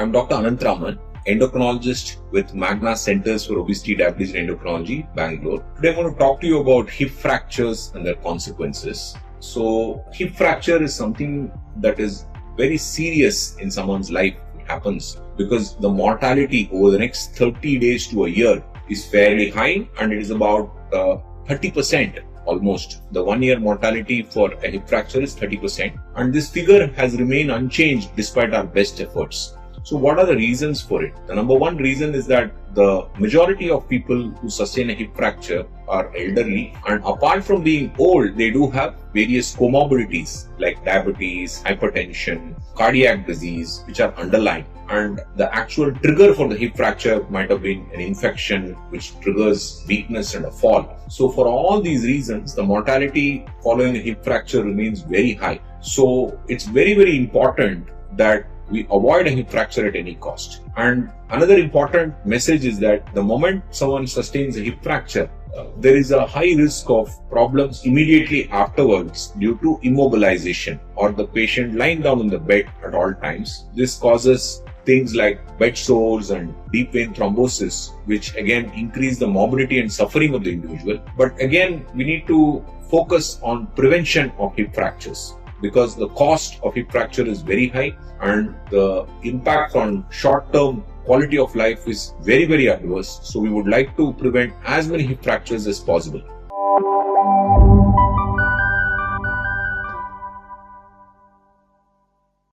I'm Dr. Anantraman, endocrinologist with Magna Centers for Obesity, Diabetes and Endocrinology, Bangalore. Today I'm going to talk to you about hip fractures and their consequences. So, hip fracture is something that is very serious in someone's life. It happens because the mortality over the next 30 days to a year is fairly high, and it is about 30%. Almost. The 1 year mortality for a hip fracture is 30%, and this figure has remained unchanged despite our best efforts. So what are the reasons for it? The number one reason is that the majority of people who sustain a hip fracture are elderly, and apart from being old, they do have various comorbidities like diabetes, hypertension, cardiac disease, which are underlying. And the actual trigger for the hip fracture might have been an infection which triggers weakness and a fall. So for all these reasons, the mortality following a hip fracture remains very high. So it's very, very important that we avoid a hip fracture at any cost. And another important message is that the moment someone sustains a hip fracture, there is a high risk of problems immediately afterwards due to immobilization or the patient lying down on the bed at all times. This causes things like bed sores and deep vein thrombosis, which again increase the morbidity and suffering of the individual. But again, we need to focus on prevention of hip fractures, because the cost of hip fracture is very high and the impact on short-term quality of life is very, very adverse. So we would like to prevent as many hip fractures as possible.